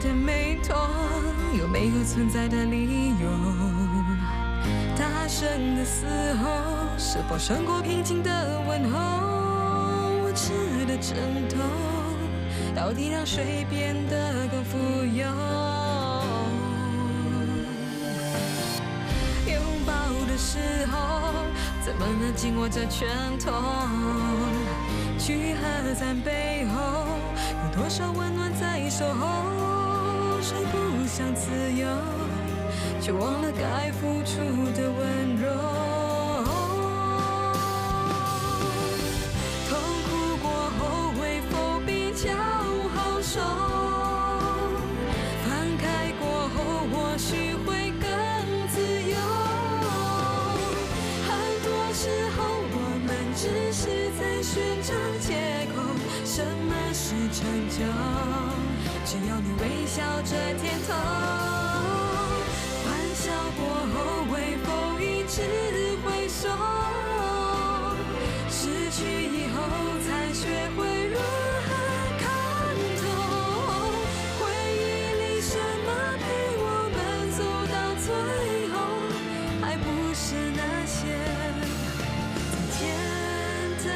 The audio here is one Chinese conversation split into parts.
的美痛，有没有存在的理由？大声的嘶吼，是否胜过平静的问候？无知的枕头，到底让谁变得更富有？拥抱的时候，怎么能紧握着拳头？聚合在背后，有多少温暖在守候？谁不想自由，却忘了该付出的温柔。痛苦过后会否比较好受？放开过后或许会更自由。很多时候我们只是在寻找借口，什么是成就？只要你微笑着点头。欢笑过后会否一直回首？失去以后才学会如何看透。回忆里什么陪我们走到最后？还不是那些最简单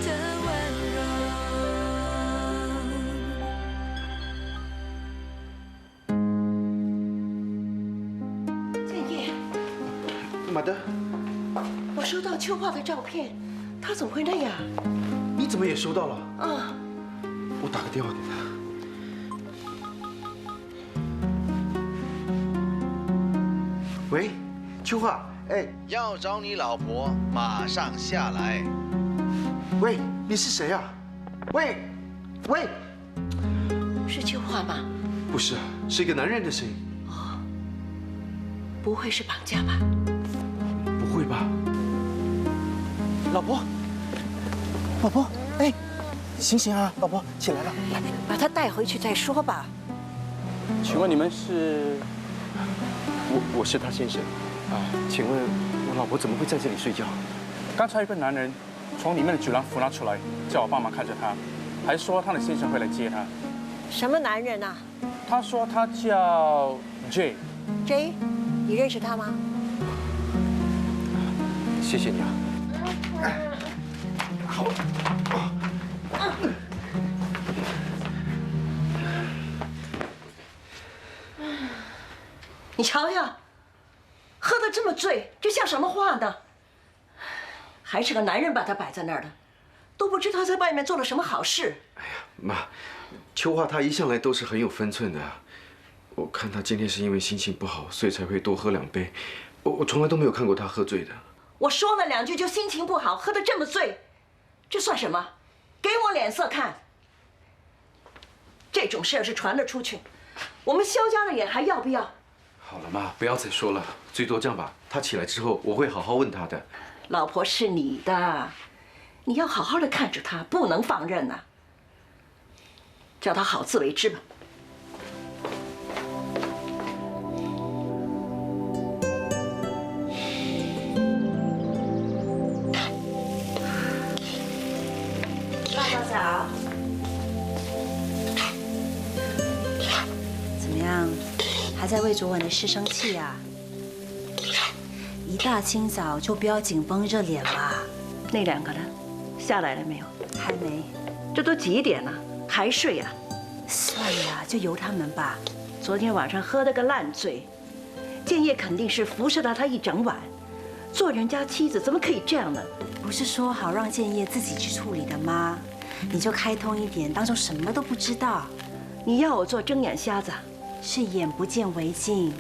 的温柔。马德，我收到秋华的照片，他怎么会那样？你怎么也收到了？啊，我打个电话给他。喂，秋华，哎，要找你老婆，马上下来。喂，你是谁啊？喂，喂，是秋华吗？不是，是一个男人的声音。不会是绑架吧？不会吧？老婆，老婆，哎，醒醒啊，老婆，起来了。来，把他带回去再说吧。请问你们是？我是他先生。啊，请问我老婆怎么会在这里睡觉？刚才有个男人从里面的酒廊扶她出来，叫我帮忙看着她，还说他的先生会来接她。什么男人啊他说他叫 J。 ？J， 你认识他吗？谢谢你啊。好。你瞧瞧，喝得这么醉，这像什么话呢？还是个男人把他摆在那儿的，都不知他在外面做了什么好事。哎呀，妈，秋华她一向来都是很有分寸的。我看她今天是因为心情不好，所以才会多喝2杯。我从来都没有看过她喝醉的。我说了2句就心情不好，喝得这么醉，这算什么？给我脸色看！这种事儿是传了出去，我们萧家的脸还要不要？好了，妈，不要再说了。最多这样吧，她起来之后，我会好好问她的。老婆是你的，你要好好的看着她，不能放任呐。叫她好自为之吧。爸早。怎么样？还在为昨晚的事生气啊？一大清早就不要紧绷热脸啦。那2个呢？下来了没有？还没。这都几点了，还睡啊？算了，就由他们吧。昨天晚上喝得个烂醉，建业肯定是服侍了他一整晚。做人家妻子怎么可以这样呢？不是说好让建业自己去处理的吗？你就开通一点，当做什么都不知道。你要我做睁眼瞎子？是眼不见为净，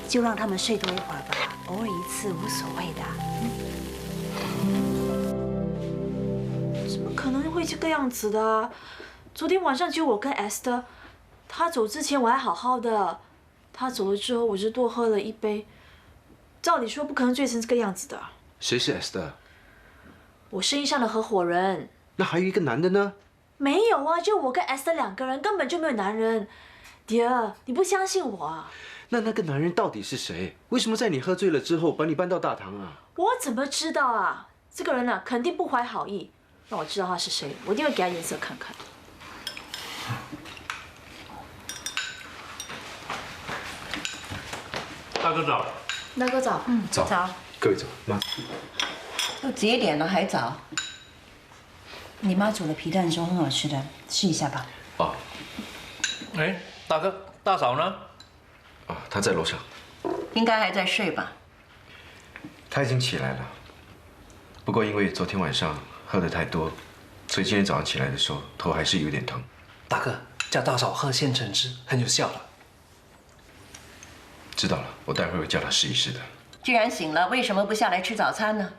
就让他们睡多一会儿吧，偶尔一次无所谓的。怎么可能会这个样子的？昨天晚上就我跟 Esther， 他走之前我还好好的，他走了之后我就多喝了1杯。照理说不可能醉成这个样子的。谁是 Esther？ 我生意上的合伙人。那还有一个男的呢？没有啊，就我跟 Esther 2个人，根本就没有男人。爹，你不相信我啊？那个男人到底是谁？为什么在你喝醉了之后把你搬到大堂啊？我怎么知道啊？这个人啊，肯定不怀好意。让我知道他是谁，我一定会给他颜色看看。大哥早。大哥早。早。各位早，妈。都几点了还早？你妈煮的皮蛋粥很好吃的，试一下吧。哦。哎，大哥，大嫂呢？啊，她在楼上。应该还在睡吧？她已经起来了，不过因为昨天晚上喝得太多，所以今天早上起来的时候头还是有点疼。大哥，叫大嫂喝鲜橙汁很有效的。知道了，我待会儿会叫她试一试的。既然醒了，为什么不下来吃早餐呢？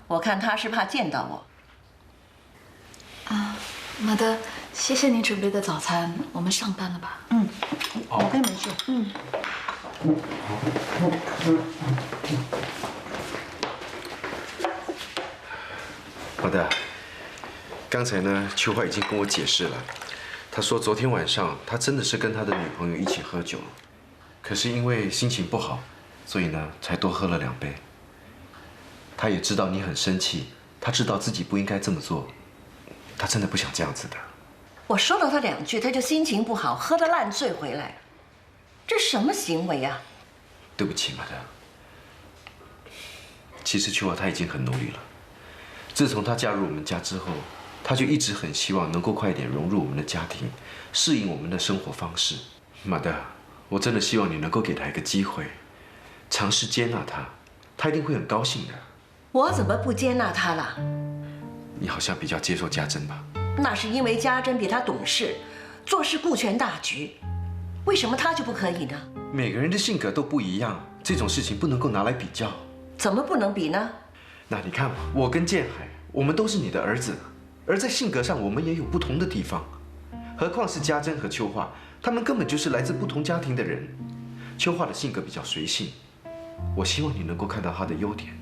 我看他是怕见到我。啊，马德，谢谢你准备的早餐，我们上班了吧？我跟你们去。好的。刚才呢，秋花已经跟我解释了，她说昨天晚上他真的是跟他的女朋友一起喝酒，可是因为心情不好，所以呢才多喝了2杯。他也知道你很生气，他知道自己不应该这么做，他真的不想这样子的。我说了他2句，他就心情不好，喝得烂醉回来，这什么行为啊？对不起，马德。其实秋花她已经很努力了，自从她加入我们家之后，她就一直很希望能够快点融入我们的家庭，适应我们的生活方式。马德，我真的希望你能够给她一个机会，尝试接纳她，她一定会很高兴的。我怎么不接纳他了？你好像比较接受家珍吧？那是因为家珍比他懂事，做事顾全大局。为什么他就不可以呢？每个人的性格都不一样，这种事情不能够拿来比较。怎么不能比呢？那你看我跟建海，我们都是你的儿子，而在性格上我们也有不同的地方。何况是家珍和秋花，他们根本就是来自不同家庭的人。秋花的性格比较随性，我希望你能够看到她的优点。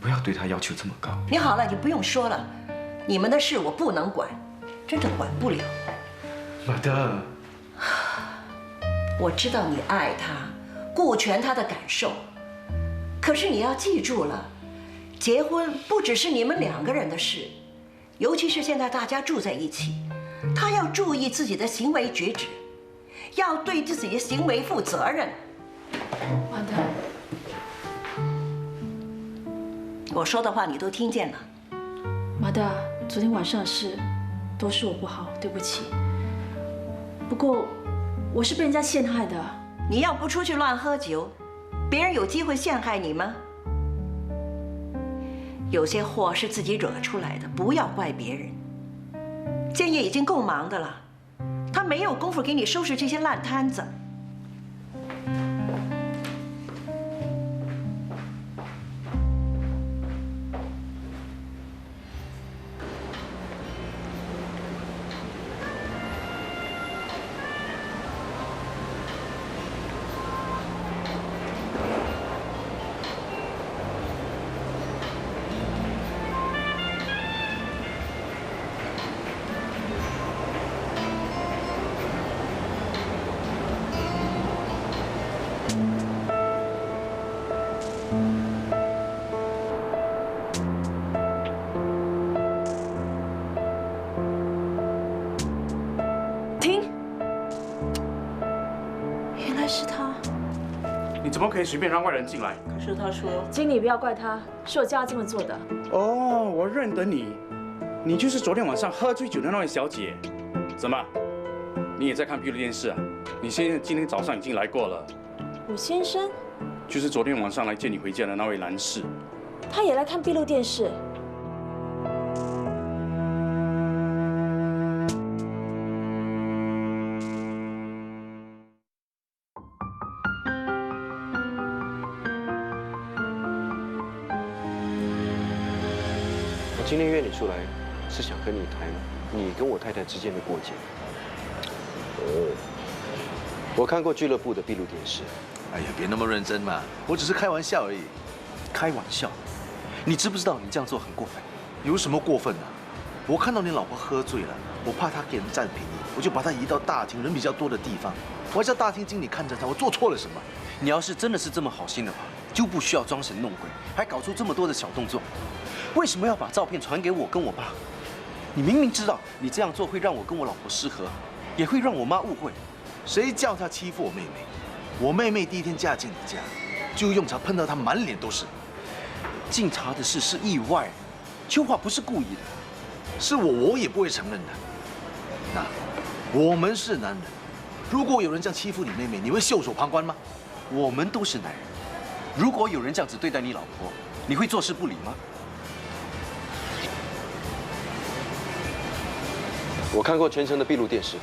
不要对他要求这么高。你好了，你不用说了，你们的事我不能管，真的管不了。马德，我知道你爱他，顾全他的感受，可是你要记住了，结婚不只是你们2个人的事，尤其是现在大家住在一起，他要注意自己的行为举止，要对自己的行为负责任。马德。我说的话你都听见了。马德，昨天晚上的事都是我不好，对不起。不过我是被人家陷害的。你要不出去乱喝酒，别人有机会陷害你吗？有些祸是自己惹出来的，不要怪别人。建业已经够忙的了，他没有功夫给你收拾这些烂摊子。是他。你怎么可以随便让外人进来？可是他说，经理不要怪他，是我叫他这么做的。哦，我认得你，你就是昨天晚上喝醉酒的那位小姐。怎么，你也在看闭路电视啊？你先生今天早上已经来过了。我先生？就是昨天晚上来接你回家的那位男士。他也来看闭路电视。我今天约你出来，是想跟你谈你跟我太太之间的过节。哦，我看过俱乐部的闭路电视。哎呀，别那么认真嘛，我只是开玩笑而已。开玩笑，你知不知道你这样做很过分？有什么过分啊？我看到你老婆喝醉了，我怕她给人占便宜，我就把她移到大厅人比较多的地方。我还叫大厅经理看着她，我做错了什么？你要是真的是这么好心的话，就不需要装神弄鬼，还搞出这么多的小动作。为什么要把照片传给我跟我爸？你明明知道你这样做会让我跟我老婆失和，也会让我妈误会。谁叫她欺负我妹妹？我妹妹第一天嫁进你家，就用茶喷到她满脸都是。敬茶的事是意外，秋华不是故意的。是我也不会承认的。那我们是男人，如果有人这样欺负你妹妹，你会袖手旁观吗？我们都是男人，如果有人这样子对待你老婆，你会坐视不理吗？我看过全程的闭路电视，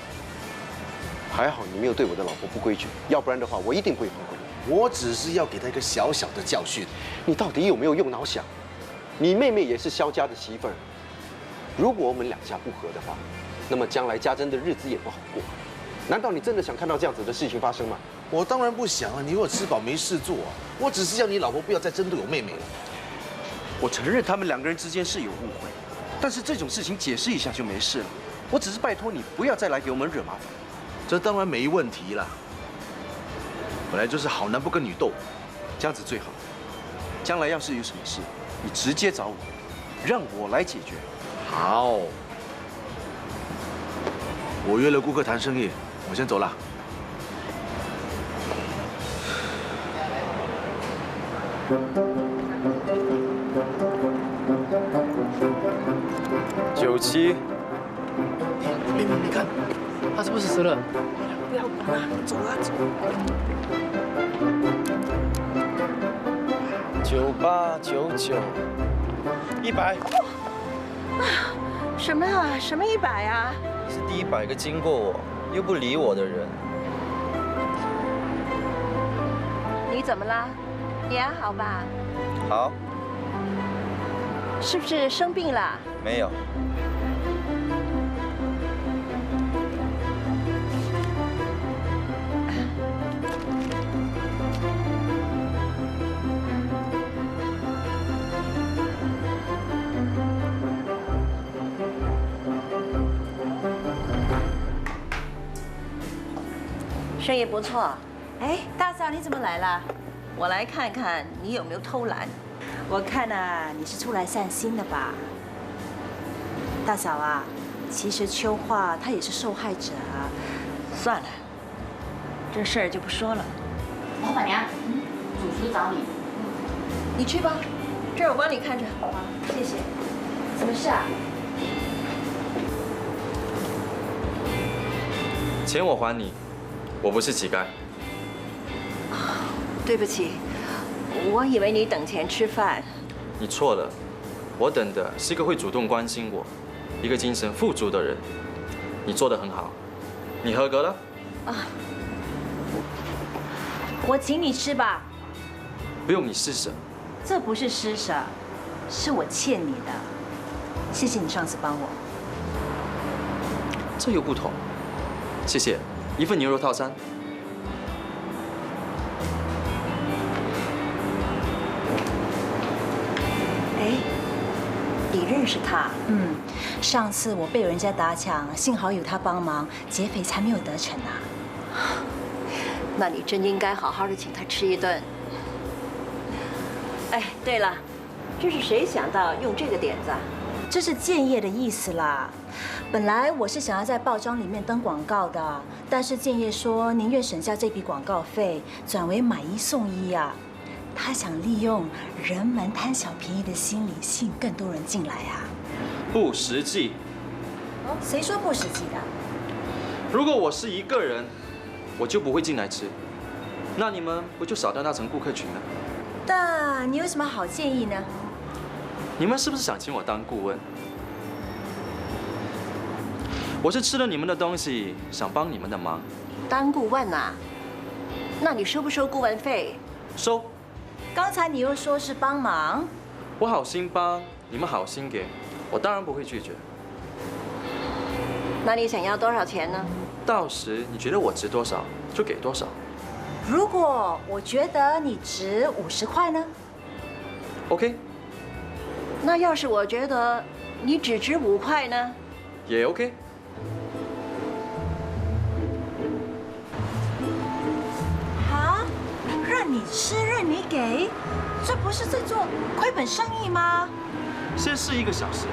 还好你没有对我的老婆不规矩，要不然的话，我一定不会放过你。我只是要给她一个小小的教训。你到底有没有用脑想？你妹妹也是萧家的媳妇儿，如果我们两家不和的话，那么将来家珍的日子也不好过。难道你真的想看到这样子的事情发生吗？我当然不想啊！你如果吃饱没事做啊，我只是叫你老婆不要再针对我妹妹了。我承认他们两个人之间是有误会，但是这种事情解释一下就没事了。我只是拜托你不要再来给我们惹麻烦。这当然没问题啦。本来就是好男不跟女斗，这样子最好。将来要是有什么事，你直接找我，让我来解决。好。我约了顾客谈生意，我先走了。97，妹妹，你看，他是不是死了？不要管了，走啊走。 9899，100。什么啊？什么100啊？你是第100个经过我又不理我的人。你怎么了？你还好吧？好。是不是生病了？没有。生意不错。哎，大嫂你怎么来了？我来看看你有没有偷懒。我看啊，你是出来散心的吧？大嫂啊，其实秋华她也是受害者啊。算了，这事儿就不说了。老板娘，主厨找你。你去吧，这儿我帮你看着。好，谢谢。什么事啊？钱我还你，我不是乞丐。对不起，我以为你等钱吃饭。你错了，我等的是一个会主动关心我、一个精神富足的人。你做得很好，你合格了。啊，我请你吃吧。不用你施舍。这不是施舍，是我欠你的。谢谢你上次帮我。这又不同。谢谢，一份牛肉套餐。哎，你认识他？嗯，上次我被人家打抢，幸好有他帮忙，劫匪才没有得逞啊。那你真应该好好的请他吃一顿。哎，对了，这是谁想到用这个点子啊？这是建业的意思啦。本来我是想要在报章里面登广告的，但是建业说宁愿省下这笔广告费，转为买1送1啊。他想利用人们贪小便宜的心理，吸引更多人进来啊。不实际。谁说不实际的？如果我是一个人，我就不会进来吃，那你们不就少掉那层顾客群了？但你有什么好建议呢？你们是不是想请我当顾问？我是吃了你们的东西，想帮你们的忙。当顾问啊？那你收不收顾问费？收。刚才你又说是帮忙，我好心帮，你们好心给，我当然不会拒绝。那你想要多少钱呢？到时你觉得我值多少，就给多少。如果我觉得你值50块呢 ？OK。那要是我觉得你只值5块呢？也 OK。好，让你吃，让你给，这不是在做亏本生意吗？先试1个小时。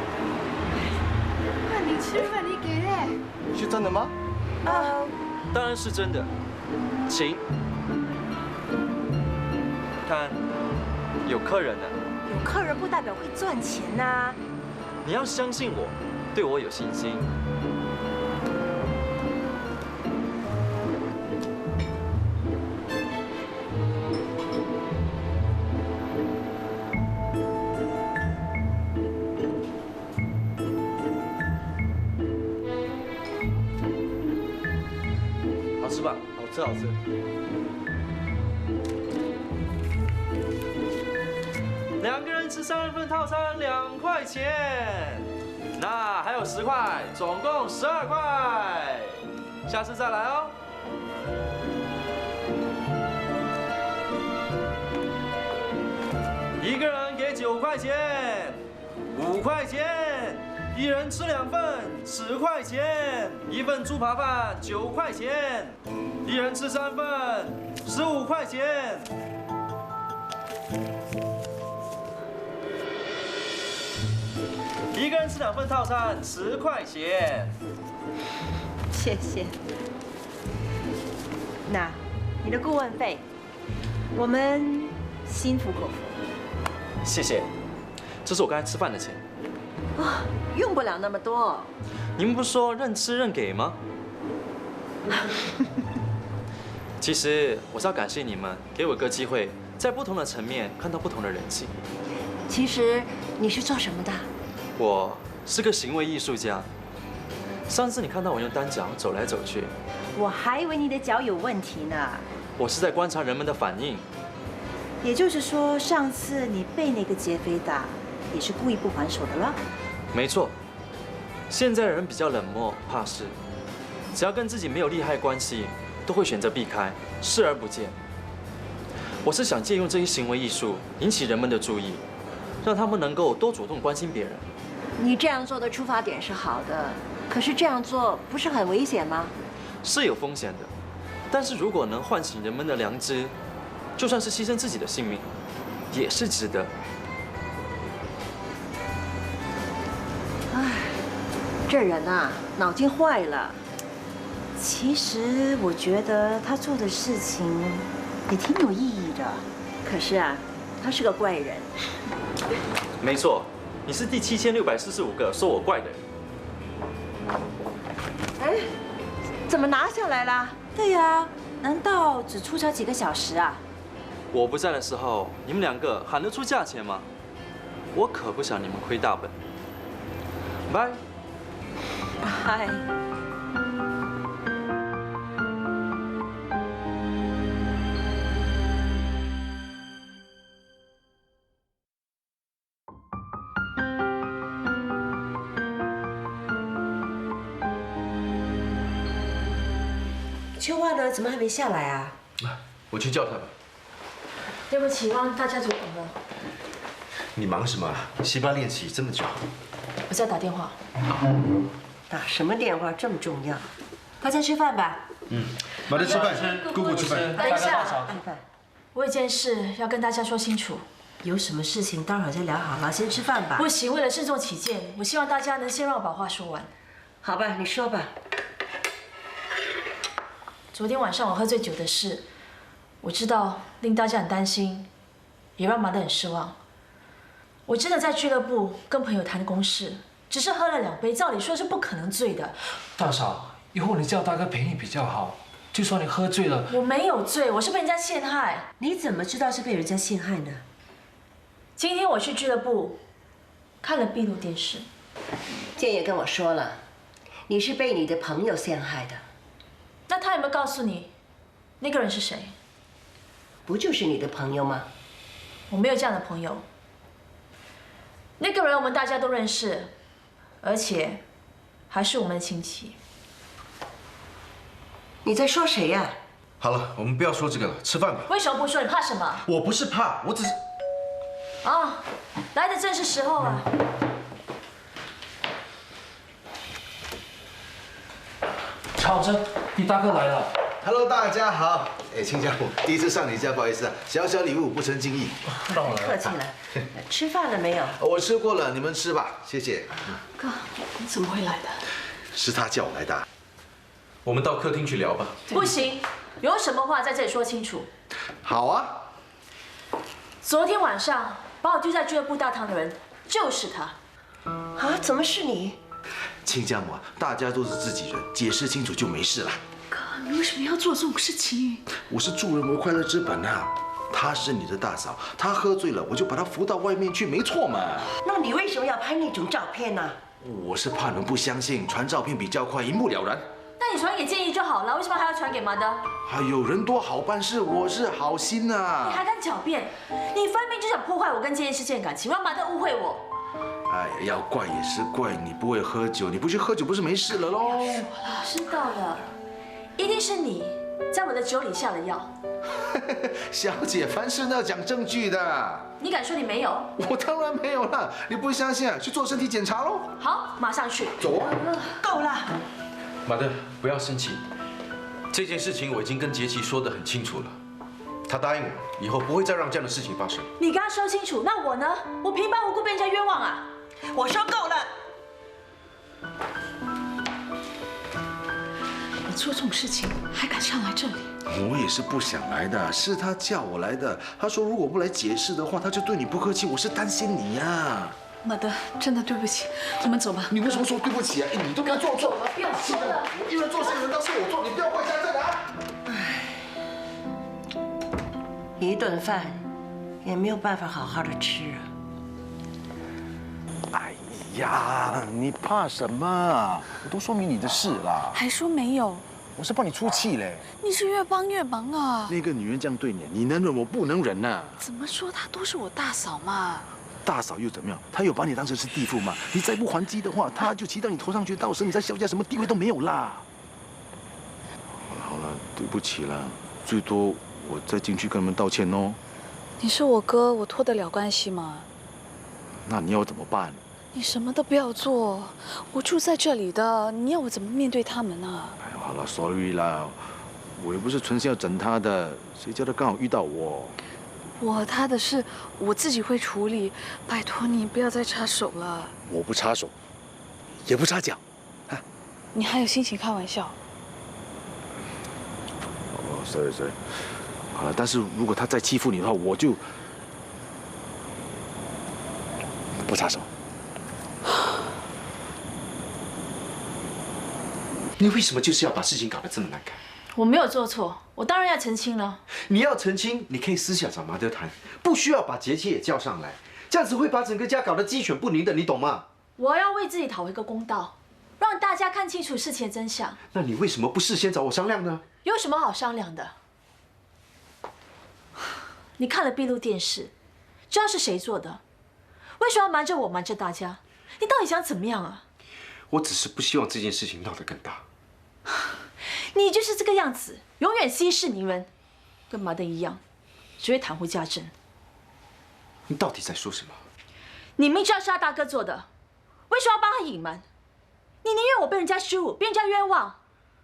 让你吃，让你给嘞。是真的吗？当然是真的，请。看，有客人呢。有客人不代表会赚钱呐。你要相信我，对我有信心。好吃吧？好吃，好吃。2个人吃3人份套餐2块钱，那还有10块，总共12块。下次再来哦。1个人给9块钱，5块钱，1人吃2份10块钱，1份猪扒饭9块钱，1人吃3份15块钱。1个人吃2份套餐10块钱。谢谢。那你的顾问费，我们心服口服。谢谢，这是我刚才吃饭的钱。啊，用不了那么多。你们不是说任吃任给吗？其实我是要感谢你们，给我一个机会，在不同的层面看到不同的人性。其实你是做什么的？我是个行为艺术家。上次你看到我用单脚走来走去，我还以为你的脚有问题呢。我是在观察人们的反应。也就是说，上次你被那个劫匪打，也是故意不还手的了？没错，现在的人比较冷漠怕事，只要跟自己没有利害关系，都会选择避开，视而不见。我是想借用这些行为艺术，引起人们的注意，让他们能够多主动关心别人。你这样做的出发点是好的，可是这样做不是很危险吗？是有风险的，但是如果能唤醒人们的良知，就算是牺牲自己的性命，也是值得。唉，这人啊，脑筋坏了。其实我觉得他做的事情也挺有意义的。可是啊，他是个怪人。没错，你是第7645个说我怪的人。哎，怎么拿下来了？对呀，难道只出差几个小时啊？我不在的时候，你们2个喊得出价钱吗？我可不想你们亏大本。拜。嗨。秋华呢？怎么还没下来啊？我去叫他吧。对不起，让大家久等了。你忙什么啊？西巴练习这么久。我在打电话。打什么电话这么重要？快先吃饭吧。马上吃饭，姑姑吃饭。等一下，我有件事要跟大家说清楚。有什么事情待会儿再聊好了，先吃饭吧。不行，为了郑重起见，我希望大家能先让我把话说完。好吧，你说吧。昨天晚上我喝醉酒的事，我知道令大家很担心，也让马德很失望。我真的在俱乐部跟朋友谈公事，只是喝了2杯，照理说是不可能醉的。大嫂，以后你叫大哥陪你比较好。就算你喝醉了，我没有醉，我是被人家陷害。你怎么知道是被人家陷害呢？今天我去俱乐部看了闭路电视，建业跟我说了，你是被你的朋友陷害的。那他有没有告诉你那个人是谁？不就是你的朋友吗？我没有这样的朋友。那个人我们大家都认识，而且还是我们的亲戚。你在说谁呀？好了，我们不要说这个了，吃饭吧。为什么不说？你怕什么？我不是怕，我只是……啊，来的正是时候啊！超真，你大哥来了。Hello， 大家好。哎，亲家母，第一次上你家，不好意思啊，小小礼物不成敬意。让我来。客气了。吃饭了没有？我吃过了，你们吃吧，谢谢。哥，你怎么会来的？是他叫我来的。我们到客厅去聊吧。不行，有什么话在这里说清楚。好啊。昨天晚上把我丢在俱乐部大堂的人就是他。啊？怎么是你？亲家母啊，大家都是自己人，解释清楚就没事了。哥，你为什么要做这种事情？我是助人为快乐之本啊。她是你的大嫂，她喝醉了，我就把她扶到外面去，没错嘛。那你为什么要拍那种照片呢？我是怕人不相信，传照片比较快，一目了然。那你传给建议就好了，为什么还要传给妈的？还有人多好办事，我是好心啊。你还敢狡辩？你分明就想破坏我跟建议之间的感情，让妈的误会我。哎呀，要怪也是怪你不会喝酒，你不去喝酒不是没事了喽？知道了，一定是你在我的酒里下了药。小姐，凡事都要讲证据的。你敢说你没有？我当然没有了，你不相信啊？去做身体检查喽。好，马上去。走啊！够了。马德，不要生气。这件事情我已经跟杰奇说得很清楚了，他答应我以后不会再让这样的事情发生。你跟他说清楚，那我呢？我平白无故被人家冤枉啊！我说够了。你做这种事情还敢上来这里？我也是不想来的，是他叫我来的。他说如果不来解释的话，他就对你不客气。我是担心你呀。马德，真的对不起，我们走吧。你为什么说对不起啊？哎，你都该做错了，不要说了。我一人做事，人当是我做，你不要怪家政啊。一顿饭也没有办法好好的吃啊。哎呀，你怕什么？我都说明你的事啦。还说没有？我是帮你出气嘞。你是越帮越忙啊！那个女人这样对你，你能忍，我不能忍呐。怎么说她都是我大嫂嘛。大嫂又怎么样？她有把你当成是地妇吗？你再不还击的话，她就骑到你头上去，到时你在萧家什么地位都没有啦。好了，对不起了，最多我再进去跟他们道歉哦。你是我哥，我脱得了关系吗？那你要我怎么办？你什么都不要做，我住在这里的，你要我怎么面对他们啊？哎，好了 ，sorry 啦，我又不是存心要整他的，谁叫他刚好遇到我。我和他的事我自己会处理，拜托你不要再插手了。我不插手，也不插脚，啊！你还有心情开玩笑？哦 ，sorry。好了，但是如果他再欺负你的话，我就不插手。你为什么就是要把事情搞得这么难看？我没有做错，我当然要澄清了。你要澄清，你可以私下找马德谈，不需要把杰奇也叫上来，这样子会把整个家搞得鸡犬不宁的，你懂吗？我要为自己讨回个公道，让大家看清楚事情的真相。那你为什么不事先找我商量呢？有什么好商量的？你看了闭路电视，知道是谁做的，为什么要瞒着我，瞒着大家？你到底想怎么样啊？我只是不希望这件事情闹得更大。你就是这个样子，永远息事宁人，跟马德一样，只会袒护家政。你到底在说什么？你明知道是他大哥做的，为什么要帮他隐瞒？你宁愿我被人家羞辱，被人家冤枉，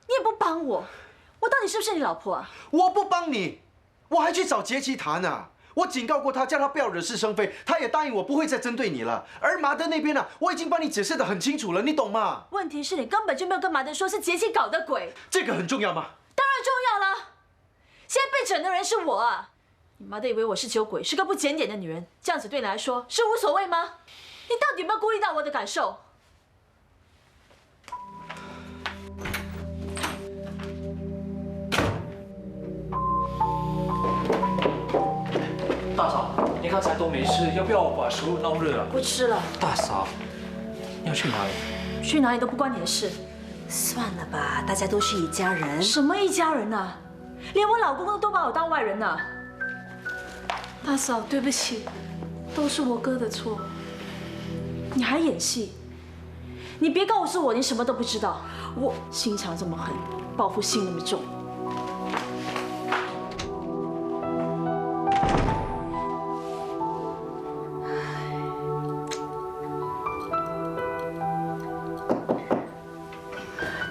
你也不帮我。我到底是不是你老婆啊？我不帮你，我还去找杰奇谈啊。我警告过他，叫他不要惹是生非，他也答应我不会再针对你了。而马德那边呢，我已经帮你解释得很清楚了，你懂吗？问题是你根本就没有跟马德说是杰奇搞的鬼。这个很重要吗？当然重要了。现在被整的人是我啊！你马德以为我是酒鬼，是个不检点的女人，这样子对你来说是无所谓吗？你到底有没有顾虑到我的感受？大嫂，你刚才都没吃，要不要我把食物弄热啊？不吃了。大嫂，你要去哪里？去哪里都不关你的事。算了吧，大家都是一家人。什么一家人啊？连我老公都把我当外人呢。大嫂，对不起，都是我哥的错。你还演戏？你别告诉我你什么都不知道。我心肠这么狠，报复心那么重。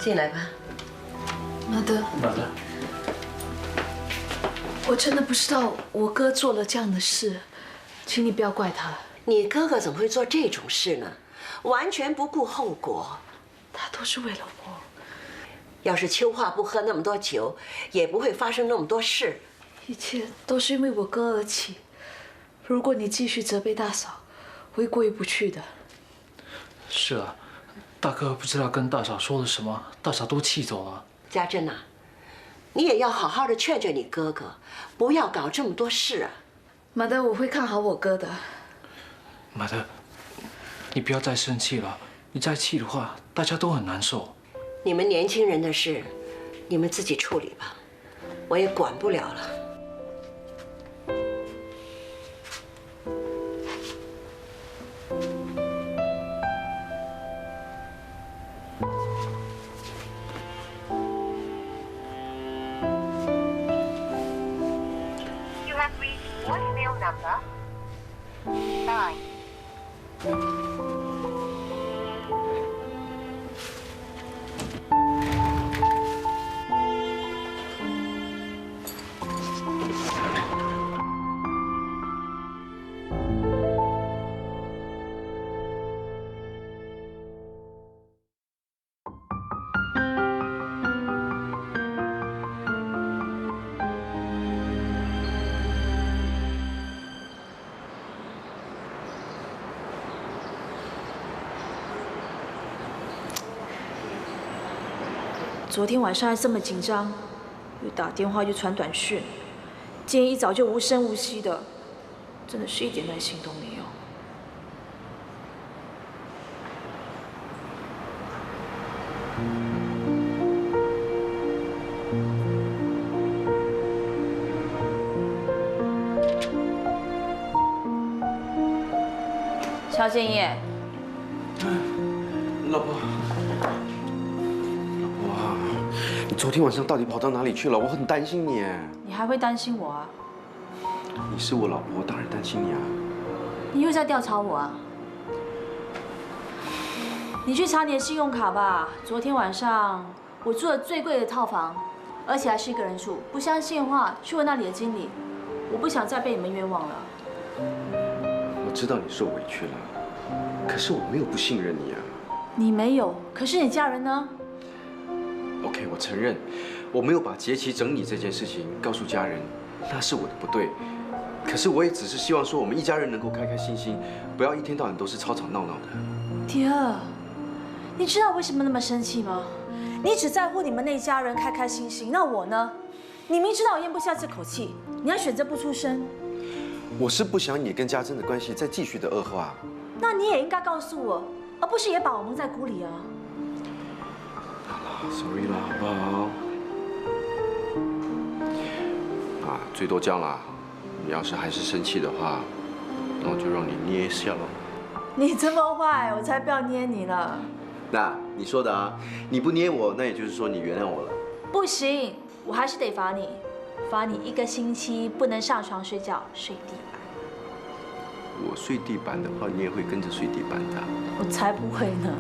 进来吧。马德，马德，我真的不知道我哥做了这样的事，请你不要怪他。你哥哥怎么会做这种事呢？完全不顾后果。他都是为了我。要是秋华不喝那么多酒，也不会发生那么多事。一切都是因为我哥而起。如果你继续责备大嫂，我会过意不去的。是啊，大哥不知道跟大嫂说了什么，大嫂都气走了。家珍啊，你也要好好的劝劝你哥哥，不要搞这么多事啊。马德，我会看好我哥的。马德，你不要再生气了，你再气的话，大家都很难受。你们年轻人的事，你们自己处理吧，我也管不了了。昨天晚上还这么紧张，又打电话又传短讯，今天一早就无声无息的，真的是一点耐心都没有。肖建业，老婆。你昨天晚上到底跑到哪里去了？我很担心你。你还会担心我啊？你是我老婆，我当然担心你啊。你又在调查我啊？你去查你的信用卡吧。昨天晚上我住了最贵的套房，而且还是一个人住。不相信的话，去问那里的经理。我不想再被你们冤枉了。我知道你受委屈了，可是我没有不信任你啊。你没有，可是你家人呢？ OK， 我承认，我没有把节期整理这件事情告诉家人，那是我的不对。可是我也只是希望说，我们一家人能够开开心心，不要一天到晚都是吵吵闹闹的。迪儿，你知道为什么那么生气吗？你只在乎你们那一家人开开心心，那我呢？你明知道我咽不下这口气，你还选择不出声。我是不想你跟家珍的关系再继续的恶化。那你也应该告诉我，而不是也把我蒙在鼓里啊。 Sorry 啦，好不好？啊，最多这样啦。你要是还是生气的话，那我就让你捏一下喽。你这么坏，我才不要捏你了。那你说的啊，你不捏我，那也就是说你原谅我了。不行，我还是得罚你，罚你1个星期不能上床睡觉，睡地板。我睡地板的话，你也会跟着睡地板的。我才不会呢。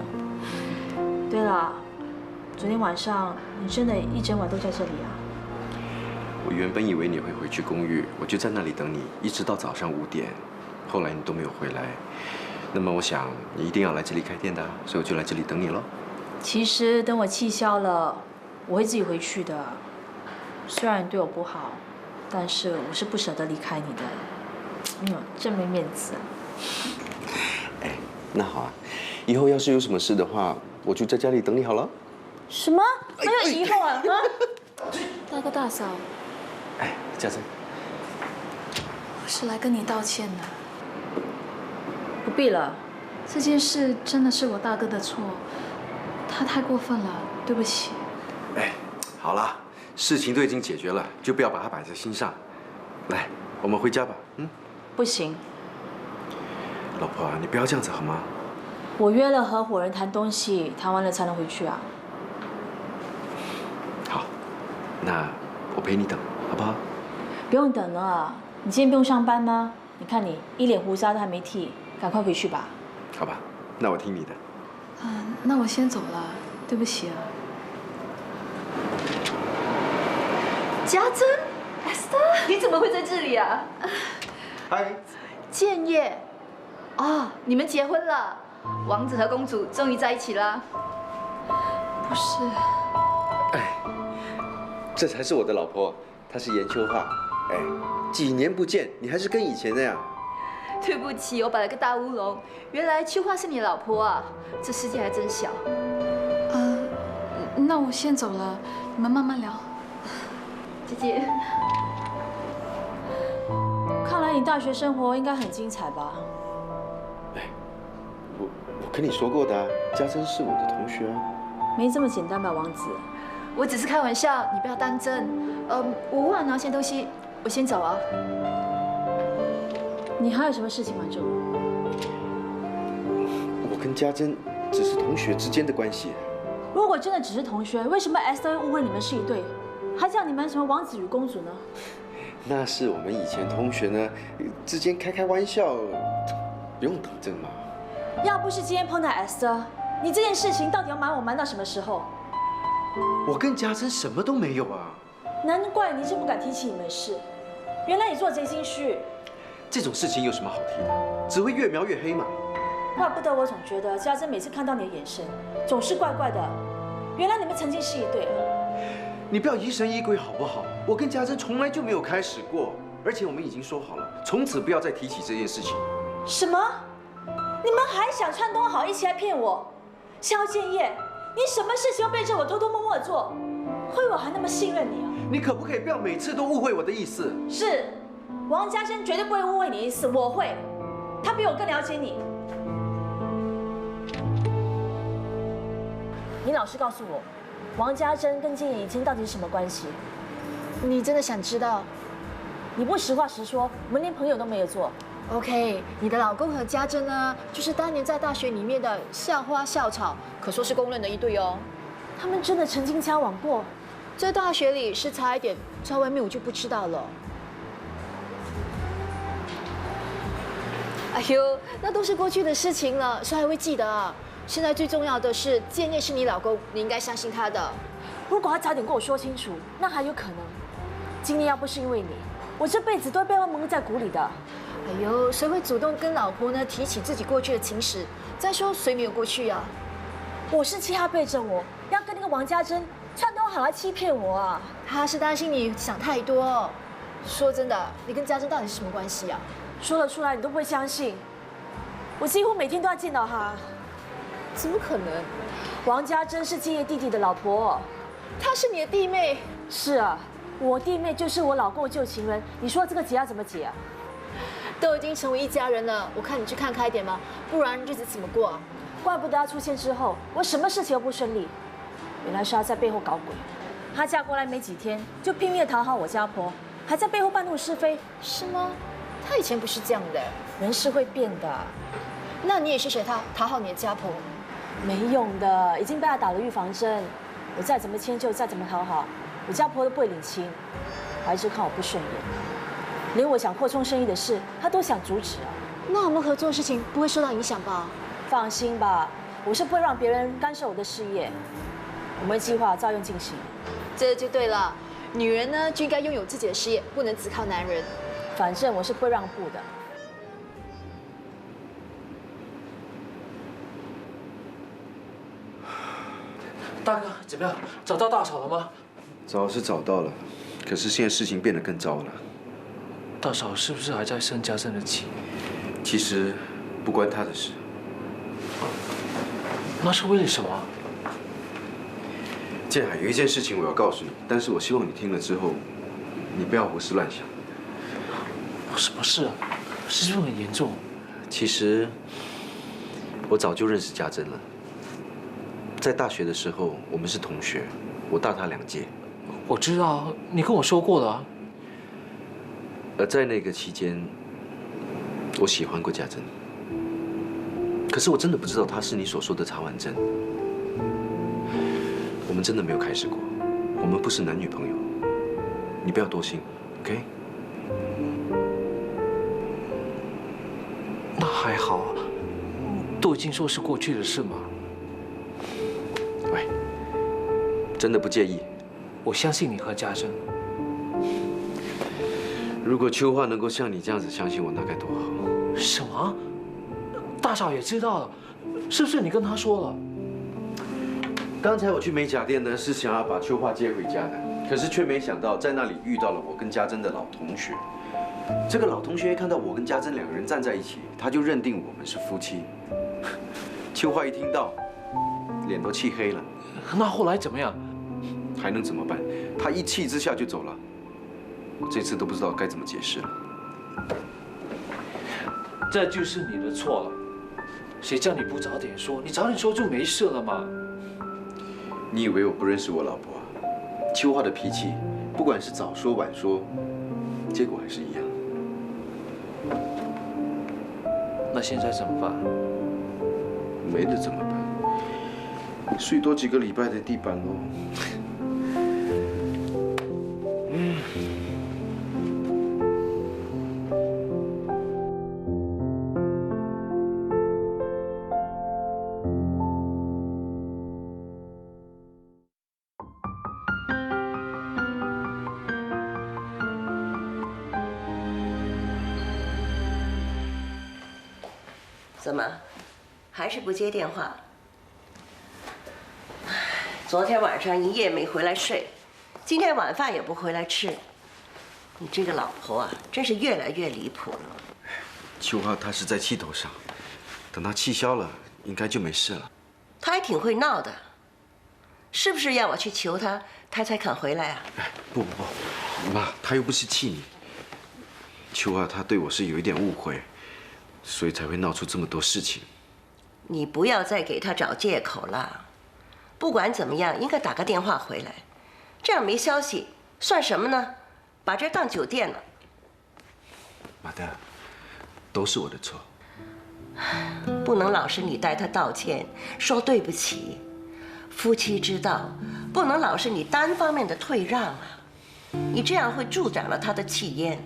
对了。 昨天晚上你真的一整晚都在这里啊？我原本以为你会回去公寓，我就在那里等你，一直到早上5点。后来你都没有回来，那么我想你一定要来这里开店的，所以我就来这里等你了。其实等我气消了，我会自己回去的。虽然你对我不好，但是我是不舍得离开你的。真没面子啊！哎，那好啊，以后要是有什么事的话，我就在家里等你好了。 什么？还有以后啊？大哥大嫂，哎，家珍，我是来跟你道歉的。不必了，这件事真的是我大哥的错，他太过分了，对不起。哎，好啦，事情都已经解决了，就不要把它摆在心上。来，我们回家吧。嗯。不行。老婆，你不要这样子好吗？我约了合伙人谈东西，谈完了才能回去啊。 好，那我陪你等，好不好？不用等了，你今天不用上班吗？你看你一脸胡渣都还没剃，赶快回去吧。好吧，那我听你的。那我先走了，对不起啊。家珍 ，Esther， 你怎么会在这里啊？嗨，建业，哦，你们结婚了，王子和公主终于在一起了。不是。哎，这才是我的老婆，她是严秋桦。哎，几年不见，你还是跟以前那样。对不起，我摆了个大乌龙。原来秋桦是你老婆啊，这世界还真小。那我先走了，你们慢慢聊。姐姐，看来你大学生活应该很精彩吧？哎，我跟你说过的啊，家珍是我的同学啊。没这么简单吧，王子？我只是开玩笑，你不要当真。我忘了拿些东西，我先走啊。你还有什么事情瞒着我？我跟家珍只是同学之间的关系。如果真的只是同学，为什么 Esther 会误会你们是一对，还叫你们什么王子与公主呢？那是我们以前同学呢之间开玩笑，不用当真嘛。要不是今天碰到 Esther， 你这件事情到底要瞒我瞒到什么时候？我跟家珍什么都没有啊。难怪你一直不敢提起你们的事，原来你做贼心虚。这种事情有什么好提的？只会越描越黑嘛。怪不得我总觉得家珍每次看到你的眼神总是怪怪的。原来你们曾经是一对啊！你不要疑神疑鬼好不好？我跟家珍从来就没有开始过，而且我们已经说好了，从此不要再提起这件事情。什么？你们还想串通好一起来骗我？萧建业，你什么事情都背着我偷偷摸摸的做，会我还那么信任你啊？你可不可以不要每次都误会我的意思？是，王家珍绝对不会误会你的意思，我会，他比我更了解你。你老实告诉我，王家珍跟建业以前到底是什么关系？你真的想知道？你不实话实说，我们连朋友都没有做。OK， 你的老公和家珍呢，就是当年在大学里面的校花校草，可说是公认的一对哦。他们真的曾经交往过？在大学里是差一点，在外面我就不知道了。哎呦，那都是过去的事情了，谁还会记得啊？现在最重要的是，建业是你老公，你应该相信他的。如果他早点跟我说清楚，那还有可能。今天要不是因为你，我这辈子都会被他蒙在鼓里的。哎呦，谁会主动跟老婆呢提起自己过去的情史？再说谁没有过去啊？我是气他背着我，要跟那个王家珍串通好来欺骗我啊！他是担心你想太多。说真的，你跟家珍到底是什么关系啊？说了出来你都不会相信。我几乎每天都要见到他。怎么可能？王家珍是建业弟弟的老婆，她是你的弟妹。是啊，我弟妹就是我老公的旧情人。你说这个结要怎么解啊？都已经成为一家人了，我看你去看开一点嘛，不然日子怎么过啊？怪不得他出现之后，我什么事情都不顺利。原来是他在背后搞鬼。她嫁过来没几天，就拼命讨好我家婆，还在背后搬弄是非。是吗？她以前不是这样的。人是会变的。那你也是学她讨好你的家婆？没用的，已经被他打了预防针。我再怎么迁就，再怎么讨好，我家婆都不会领情，还是看我不顺眼。连我想扩充生意的事，他都想阻止啊。那我们合作的事情不会受到影响吧？放心吧，我是不会让别人干涉我的事业。我们的计划照样进行。这就对了，女人呢就应该拥有自己的事业，不能只靠男人。反正我是不会让步的。大哥，怎么样？找到大嫂了吗？找是找到了，可是现在事情变得更糟了。大嫂是不是还在生家珍的气？其实不关她的事。那是为了什么？建海，有一件事情我要告诉你，但是我希望你听了之后，你不要胡思乱想。什么事啊？是不是很严重？其实我早就认识家珍了。在大学的时候，我们是同学，我大她2届。我知道，你跟我说过了。而在那个期间，我喜欢过家珍，可是我真的不知道她是你所说的茶碗蒸。我们真的没有开始过，我们不是男女朋友，你不要多心 ，OK？ 那还好，都已经说是过去的事嘛。喂，真的不介意？我相信你和家珍。如果秋桦能够像你这样子相信我，那该多好。什么？大嫂也知道了，是不是你跟她说了？刚才我去美甲店呢，是想要把秋桦接回家的，可是却没想到在那里遇到了我跟家珍的老同学。这个老同学看到我跟家珍两个人站在一起，他就认定我们是夫妻。秋花一听到，脸都气黑了。那后来怎么样？还能怎么办？他一气之下就走了。我这次都不知道该怎么解释了。这就是你的错了。谁叫你不早点说？你早点说就没事了嘛。你以为我不认识我老婆啊？秋花的脾气，不管是早说晚说，结果还是一样。那现在怎么办？没得怎么办？睡多几个礼拜的地板喽。怎么，还是不接电话？昨天晚上一夜没回来睡，今天晚饭也不回来吃。你这个老婆啊，真是越来越离谱了。秋花她是在气头上，等她气消了，应该就没事了。她还挺会闹的，是不是要我去求她，她才肯回来啊？哎，不，妈，她又不是气你。秋花她对我是有一点误会。所以才会闹出这么多事情。你不要再给他找借口了。不管怎么样，应该打个电话回来。这样没消息算什么呢？把这当酒店了。马德，都是我的错。不能老是你带他道歉，说对不起。夫妻之道，不能老是你单方面的退让啊。你这样会助长了他的气焰。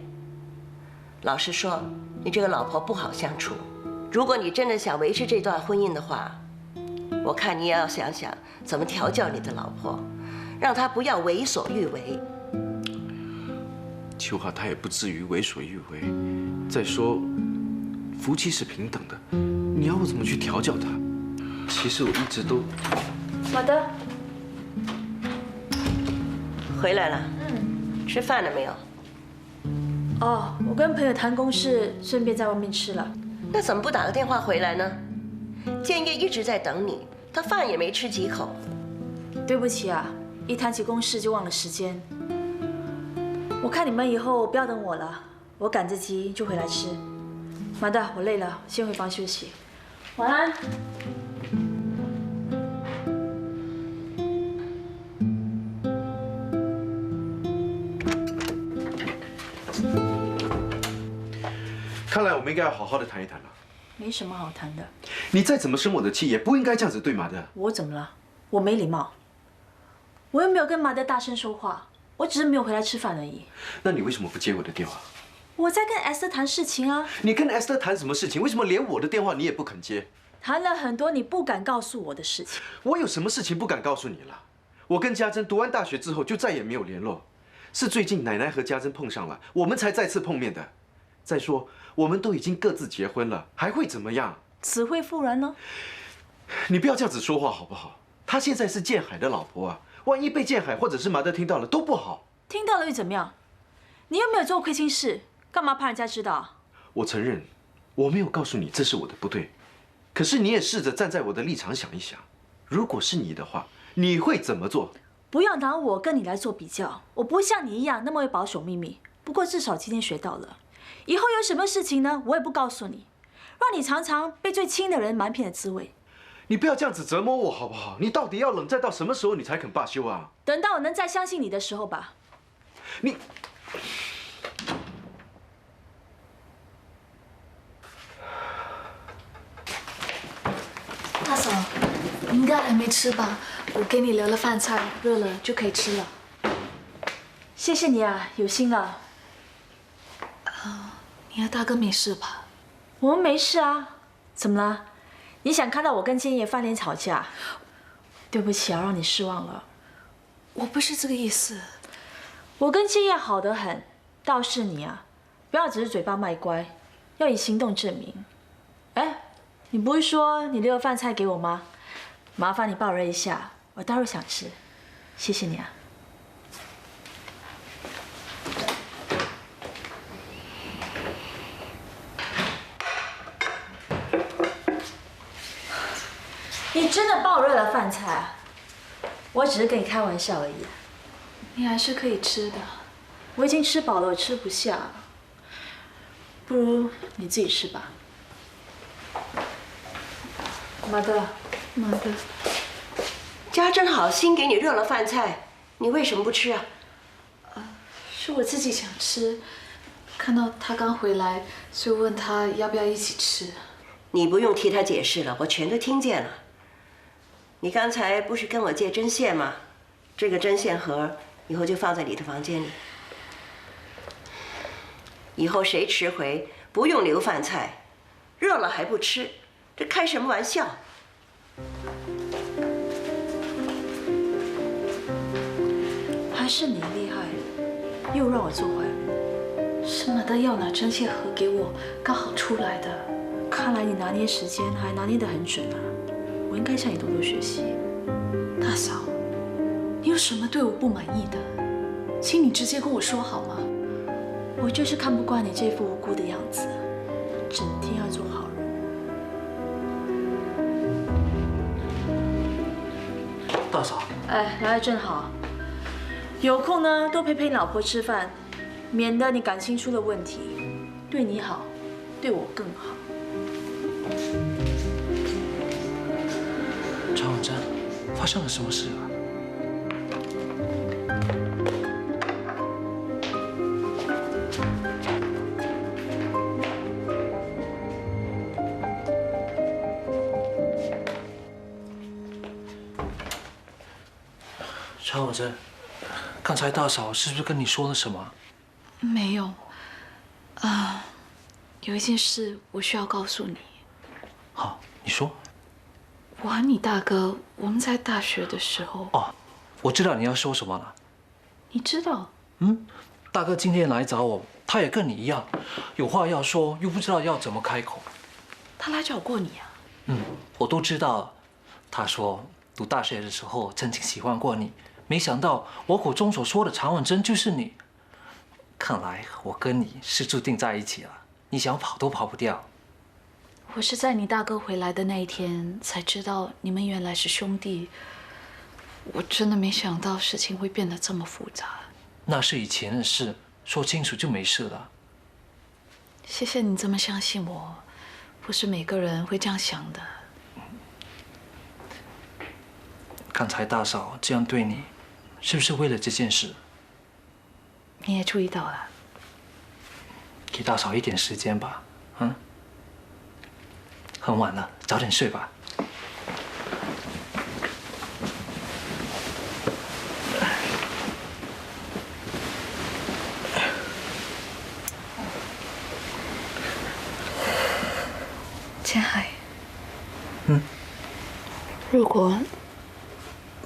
老实说。你这个老婆不好相处，如果你真的想维持这段婚姻的话，我看你也要想想怎么调教你的老婆，让她不要为所欲为。秋花她也不至于为所欲为。再说，夫妻是平等的，你要我怎么去调教她？其实我一直都……马德，回来了。吃饭了没有？哦，我跟朋友谈公事，顺便在外面吃了。那怎么不打个电话回来呢？建业一直在等你，他饭也没吃几口。对不起啊，一谈起公事就忘了时间。我看你们以后不要等我了，我赶着急就回来吃。马德，我累了，先回房休息。晚安。看来我们应该要好好的谈一谈了。没什么好谈的。你再怎么生我的气，也不应该这样子对马德。我怎么了？我没礼貌。我又没有跟马德大声说话，我只是没有回来吃饭而已。那你为什么不接我的电话？我在跟 Esther 谈事情啊。你跟 Esther 谈什么事情？为什么连我的电话你也不肯接？谈了很多你不敢告诉我的事情。我有什么事情不敢告诉你了？我跟家珍读完大学之后就再也没有联络，是最近奶奶和家珍碰上了，我们才再次碰面的。再说，我们都已经各自结婚了，还会怎么样？死灰复燃呢？你不要这样子说话好不好？她现在是建海的老婆啊，万一被建海或者是马德听到了都不好。听到了又怎么样？你又没有做亏心事，干嘛怕人家知道？我承认，我没有告诉你这是我的不对，可是你也试着站在我的立场想一想，如果是你的话，你会怎么做？不要拿我跟你来做比较，我不像你一样那么会保守秘密。不过至少今天学到了。以后有什么事情呢，我也不告诉你，让你尝尝被最亲的人瞒骗的滋味。你不要这样子折磨我好不好？你到底要冷战到什么时候你才肯罢休啊？等到我能再相信你的时候吧。你，大嫂，你应该还没吃吧？我给你留了饭菜，热了就可以吃了。谢谢你啊，有心了。你和大哥没事吧？我们没事啊，怎么了？你想看到我跟建业翻脸吵架？对不起啊，让你失望了。我不是这个意思。我跟建业好得很，倒是你啊，不要只是嘴巴卖乖，要以行动证明。哎，你不是说你留了饭菜给我吗？麻烦你帮我热一下，我待会儿想吃。谢谢你啊。你真的爆热了饭菜啊？我只是跟你开玩笑而已。你还是可以吃的，我已经吃饱了，我吃不下。不如你自己吃吧。妈的，妈的，家珍好心给你热了饭菜，你为什么不吃啊？是我自己想吃，看到他刚回来，所以问他要不要一起吃。你不用替他解释了，我全都听见了。你刚才不是跟我借针线吗？这个针线盒以后就放在你的房间里。以后谁迟回不用留饭菜，热了还不吃，这开什么玩笑？还是你厉害，又让我做坏人。是马德要拿针线盒给我，刚好出来的。看来你拿捏时间还拿捏得很准啊！我应该向你多多学习。大嫂，你有什么对我不满意的，请你直接跟我说好吗？我就是看不惯你这副无辜的样子，整天要做好人。大嫂，哎，来得正好。有空呢，多陪陪你老婆吃饭，免得你感情出了问题。对你好，对我更好。常婉珍，发生了什么事啊？常婉珍，刚才大嫂是不是跟你说了什么？没有，有一件事我需要告诉你。好，你说。我和你大哥，我们在大学的时候。哦，我知道你要说什么了。你知道？大哥今天来找我，他也跟你一样，有话要说，又不知道要怎么开口。他来找过你啊？我都知道了。他说读大学的时候曾经喜欢过你，没想到我口中所说的常婉珍就是你。看来我跟你是注定在一起了，你想跑都跑不掉。我是在你大哥回来的那一天才知道你们原来是兄弟。我真的没想到事情会变得这么复杂。那是以前的事，说清楚就没事了。谢谢你这么相信我，不是每个人会这样想的。刚才大嫂这样对你，是不是为了这件事？你也注意到了。给大嫂一点时间吧，很晚了，早点睡吧。千海，如果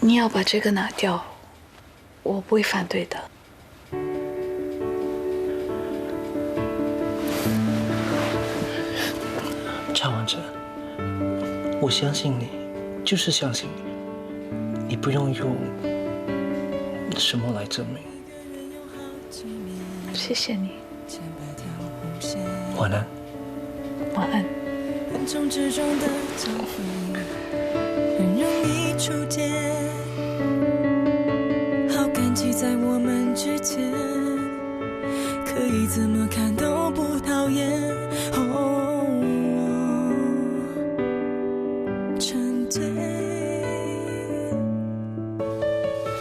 你要把这个拿掉，我不会反对的。常婉珍，我相信你，就是相信你，你不用用什么来证明。谢谢你。晚安。晚安。横冲直撞的交汇，很容易触电。好感激在我们之间，可以怎么看都不讨厌。成对。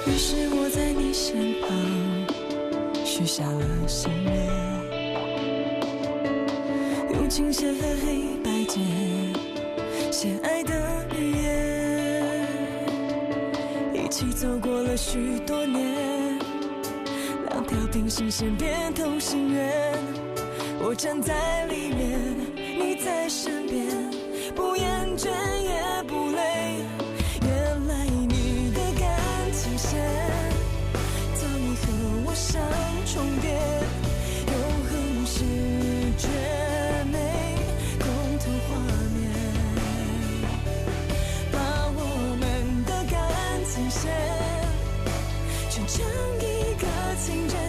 于是我在你身旁许下了心愿。用琴弦和黑白键写爱的语言，一起走过了许多年，两条平行线变同心圆。我站在里面，你在身边，不厌倦也不累。原来你的感情线早已和我相重叠，永恒是绝美共同画面，把我们的感情线串成一个情节。